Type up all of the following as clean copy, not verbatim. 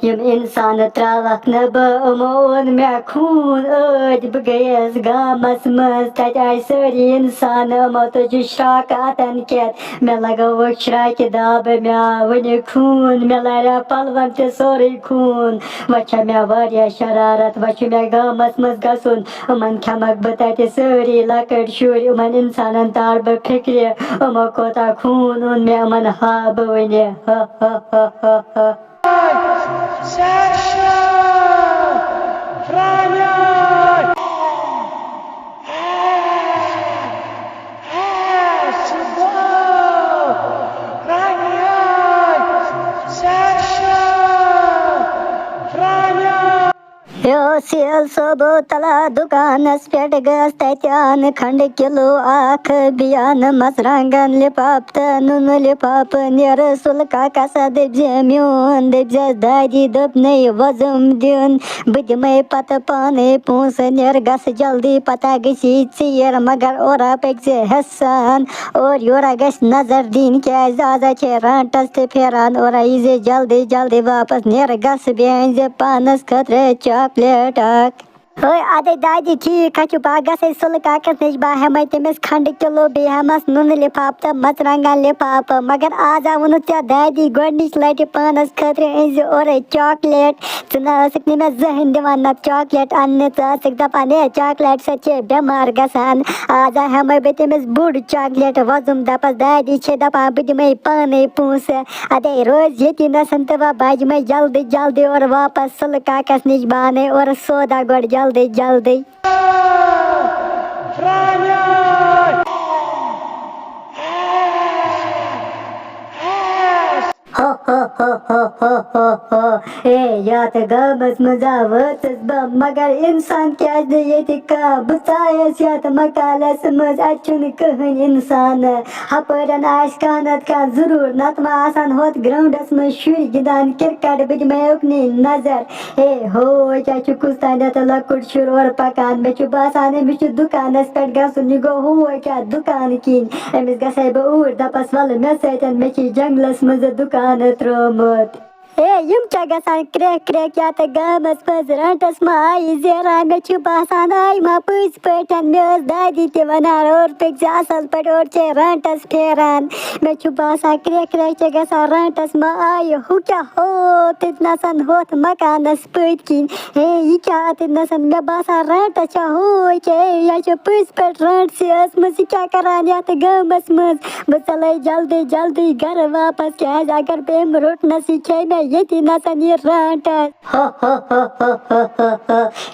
यम इंसान त्रावक न बमोन मे खून अज ब गयस गामस मज तत आय सारी इंसान मो तुझ श्राक अतन केत मे लगो श्राक दाब मे वन खून मे लारा पलवन ते सोरे खून वछ मे वारिया शरारत वछ मे गामस मज गसुन उमन खमक ब तत सारी लकड़ शुर उमन इंसानन तार ब फिक्र उमो कोता खून उन मे उमन हाब वने Sasha! Frania! सेल सोबो तला दुकानस पेट गस तत्यान खंड किलो आख बियान मसरंगन लिपाप नुन लिपाप नेर सुलका कसा दब्जे म्यून दब्जस दादी दप नहीं वजुम दिन बदमे पत पाने पूस नेर गस जल्दी पता गसी चीर मगर ओरा पेक्से हसान और योरा गस नजर दिन क्या आजा छे रांटस ते फेरान ओरा इजे जल्दी जल्दी वापस नेर गस बेंज पानस खतरे चॉकलेट ओए आदे दादी ठीक कछु बागस सुल काकस निश बाहम तमिस खंड किलो बेहमस नुन लिफाफ तो मचरंगन लिफाफ मगर आज वोन चे दादी गोडनिच लटि पानस खतरे अज और चॉकलेट चुनासक मे जहन दिवान न चॉकलेट अन्न चक दपान ए चॉकलेट से बेमार गसान आज हम बे तमिस बुड़ चॉकलेट वजुम दपस दादी छे दपान बह दिमे पाने पूस अदे रोज ये नसन तो बज मे जल्दी जल्दी और वापस सुल काकस निश बाने और सौदा गोड़ जल्दी जल्दी ए यात गामस मजा वतस बम मगर इंसान क्या ये का बतायस यात मकालस मज अचुन कहन इंसान हपरन आश कानत का जरूर नतमा आसान होत ग्राउंडस में शुर गिदान क्रिकेट बिज में उकनी नजर ए हो क्या कुस्तान त लकुट शुर और पकान में छु बासान में छु दुकानस पेट गसुन निगो हो क्या दुकान किन एमिस गसे ब उर दपस वल में सैतन में छि जंगलस मज दुकान त्रोमत ए यम चा गसान क्रेक क्रेक या त गामस मज रंटस मा आई जेरा मे छु बासान आई मा पस पटन मे दादी ते वनार और पेक जासल पट और चे रंटस फेरान मे छु बासान क्रेक क्रेक चे गसान रंटस मा आई हु क्या हो तितना सन होत मकानस पट किन ए ये क्या तितना सन मे बासान रंटस चा हो के या छु पस पट रंट से अस मस क्या करान या त गामस मज बचले जल्दी जल्दी घर वापस के अगर पेम रोट न सीखे मैं ये नसन ये रांटा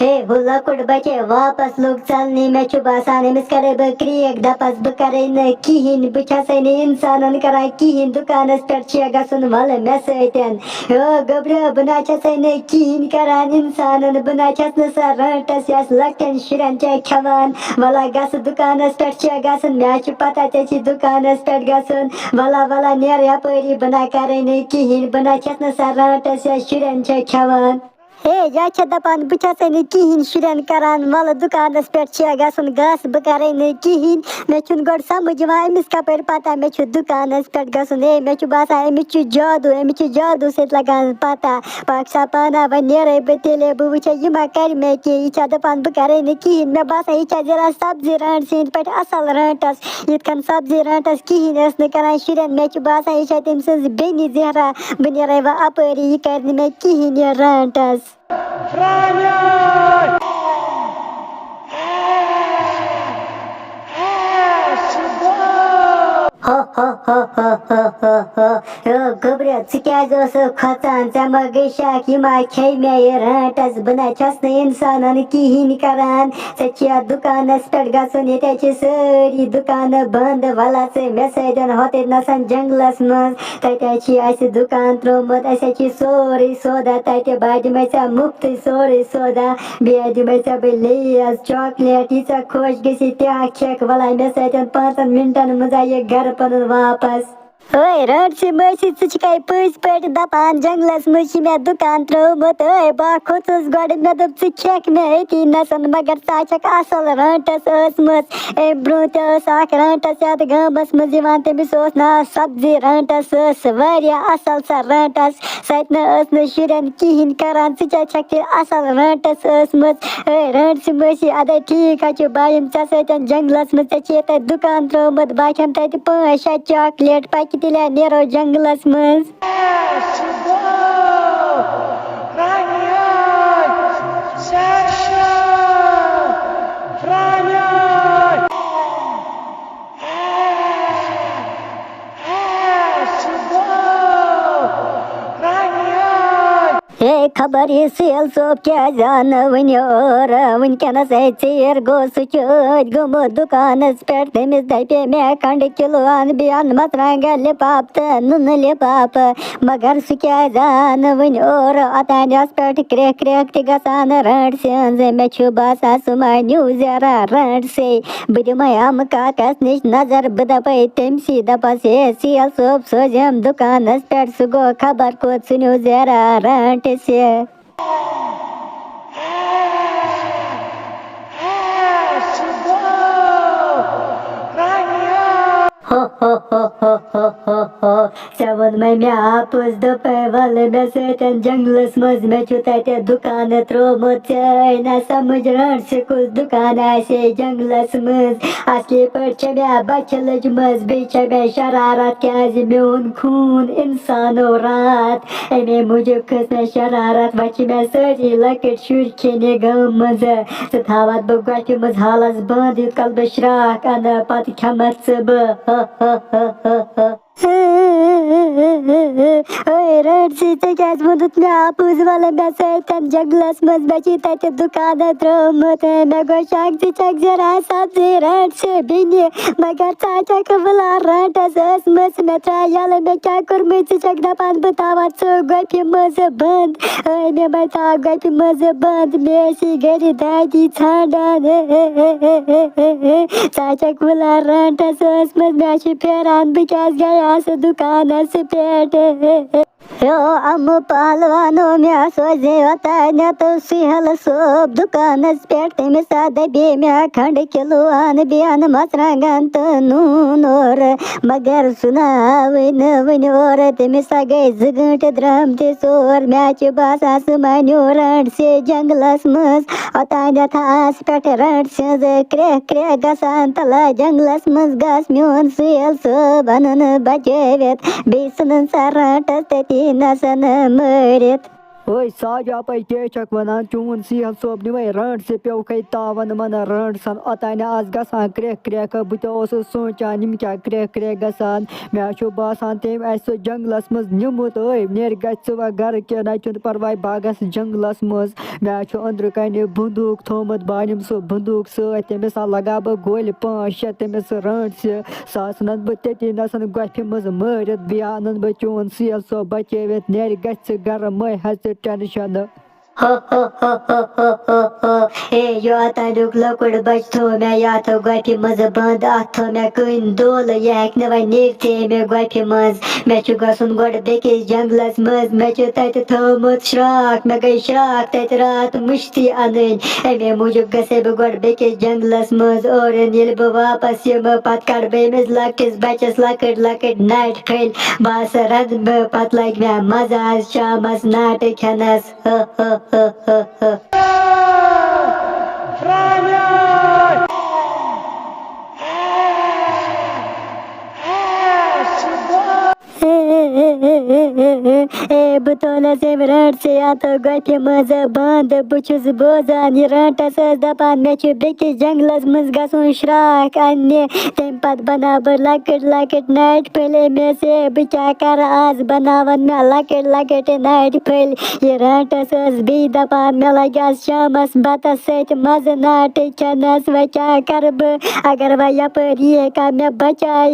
हे हुला कुड बचे वापस लोग चलने में चुबासाने मिस करे बकरी एक दपस बकरे न किहिन बिछासे ने इंसानन करा किहिन दुकानस पर छिया सुन वाले मैसेजन ओ गबरा बनाचा से ने किहिन करा इंसानन बनाचा न सा रांटस यास लकन शिरन चे खवान वाला गस दुकानस पर छिया सुन मैच पता ते दुकानस पर गसन वाला वाला नेर या परी बना करे ने किहिन बनाचा न रांटस या शुरन चे खवान हे या छ दपान बिछासे ने किहिन शुरन करान वाला दुकानस पे छ गसन गस बकरे ने किहिन मे छुन गड समझ वा मिस का पर पता मे छु दुकानस पे गसन ए मे छु बासा मे छु जादू से लगान पता पाक्षा पाना वनेरे बेतेले बुव छ यमा कर मे के इचा दपान बकरे ने किहिन मे बासा इचा जरा सब्जी रांट सिन पे असल रांटस इतकन सब्जी रांटस किहिन एस ने करा शुरन मे छु बासा इचा तिम से बेनी जरा बनेरे वा अपरी कर मे किहिन रांटस Frania! गबरे क्या खचान चमगशा कि मा खे मे रांटस बना छस इंसान किहिन करान सचिया दुकानस पे गसन ये सारी दुकान बंद वाला से मे सैदन होते नसन जंगलस मज तत दुकान त्रोमत सोरे सौदा तत बाद में मुफ्त सोरे सौदा बेद में लेस चॉकलेट यीचा खुश गसी त्या खेक वाला मे सैदन 5 मिनटन मजा ये घर पन वापस ओए रटसी मसी षे पज पे दपान जंगलस मज मे दुकान त्रोमुत बह खोचस गड मे दोप खेक मे अती नसन मगर षक असल रटस ٲسमٕژ अमि ब्रोह ते रटस यत गामस मज तमिस नाव सब्जी रटस वारियाह असल सा रटस सत शुरन कहें करान छक असल रटस रटसी मसी अद ठीक बायम ऐ जंगलस मज ये दुकान त्रोमुत बह खेम तत 5-6 चॉकलेट पक तिले नेरो जंगलस मज खबर ये सेल सोब क्या जान वन और वनकनस चेर गो सह गोमुत दुकानस पे तमिस दपे मे खंड किलो अन बेन मरचांग लिपाप तो नुन लिपाप मगर सह क्या जान वन और अतानस पे क्रेक क्रेक तसान रट सिंज मे बासान सह मा न्यू जरा रट से बह दिम अम काकस निश नजर बह दपे तमसी दपस हे सेल सोब सोजम दुकानस पे सह गो खबर कोत सह न्यू जरा रट से Țe văd mai mi-a pus după vale me săten jungles măz me ciutate ducană tromut na समझ से कुछ दुकान ऐसे जंगलस मज असली पे मे बचलज मज बे मे शरारत क्या मोन खून इंसानो रात अमे मूजूब खस मे शरारत वह मे सारी लकट शुर खेने गम मज थावत बह गोफि मज हालस बंद इत कल बह श्राक अन पत खेमत रटसी क्या वोनुत मे आपूस वाले मे सतन जंगलस मज मे तत दुकान त्रोमुत मे गो शक जरा सब्जी रटसी बिनि मगर छक वला रटस मे त्रा यल मे क्या कोरमुत छक दपान बह थावत गोफि मज बंद मे बह थाव गोफि मज बंद मे गर दादी छाड़ान छक वला रटस मे फेरान बह क्या गयास दुकानस पे अम पहलवानो मे सोजे ओतान तो सहल सोब दुकानस पे तमिस दपे मे खंड किलो अन बेन मरचांगन तो नून और मगर सुनावन वन और तमिस गई 2 घंटे द्रम तोर मे बासान सह मान्यो रट से जंगलस मज ओतान आस पे रट सिंज क्रेक क्रेक गसान तला जंगलस मज गस मोन सेल सोब अन बचवित बे सन सा रटस तती नसन मरित ओए साजा पे के छक वनान चून सीहल सोब निवे रट से पे कई तावन मन रट सन अतान आज गसान क्रेक क्रेक बह सोचान यम क्या क्रेक क्रेक गसान मे बासान तम सो जंगलस मज निमुत नेर गह गर के ना परवाह बागस जंगलस मज मे अंदर कन बंदूक थोमुत बानिम सो बंदूक समिस लगा बह गोल 5-6 तमिस रट से सह बह तती नसन गोफि मज मरित बह अन बह चून सीहल सोब बचवित नेर गह गर मै हज टेंशन यो अतानुक लकुड़ बच थो मे या थो गोफि मज बंद अत थो मे कन दोल यह हेक न वह नीरते मे गोफि मज मे गसुन गोड बेकिस जंगलस मज मे तत थोमुत श्राक मे गई श्राक तत रात मुश्ती अनन अमे मूजूब गसे बह गोड बेकिस जंगलस मज और ये बह वापस यम पत कड़ बेमिस लकटिस बचस लकट लकट नाट खल बस रन बह पत लग मे मजा आज शामस नाट खेनस बतौल से रट से या तो गोफि मज बंद बुछुस बोजान यह रटस दपान मे बेकिस जंगलस मज गसुन श्राक अन्य तम पत बना बह लकट लकट नाट फल मे से बह क्या कर आज बनावन मे लकट लकट नाट फल यह रटस बी दपान मे लग शामस बतस सत मज नाट खेनस वह क्या कर बह अगर वह यपर यह का मे बचाए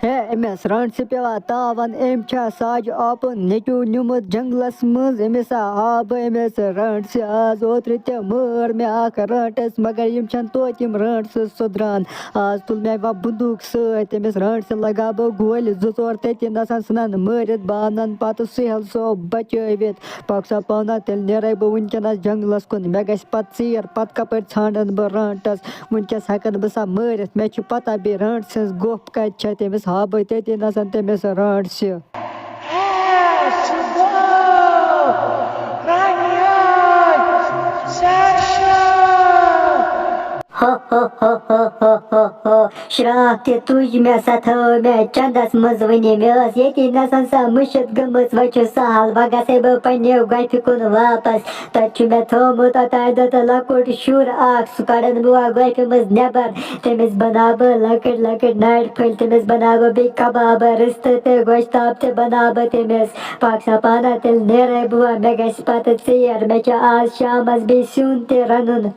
हे अमिस रंड से पेवा तावन एम साज आपन नेचू निमुत जंगलस मज अमिस आब अमिस रंड से आज ओत्र ते मर मे आख रंटस मगर यम छन तो तिम रंड से सुधरान आज तुल मे वा बंदूक सत अमिस रंड से लगा बो गोल जोर तति नसन सनन मरित बानन पत सहल सो बचवित पक्सा पाना तेल नेरे बो वनकनस जंगलस कुन मे गस पत चीर पत कपर छांडन ब रंटस वनकस हकन बसा मरित मे छु पता बे रंड से गोप कत छ तमिस हाब तति नसन तमिस रंड से श्राक ते तुज मे सथो मे चंदस मज वनी मे ये नसन सा मुशत गमस वचु साल वगसे ब पन्ने गति कुन वापस तछु मे थोमु तताय दत लकुट शुर आख सुकडन बुआ गति मज नेबर तमिस बनाब लकट लकट नाइट फल तमिस बनाब बे कबाब रिस्त ते गोश्ताब ते बनाब तमिस पाक्सा पाना तेल नेरे बुआ मे गस पत चीर मे आज शामस बे सुन ते रनुन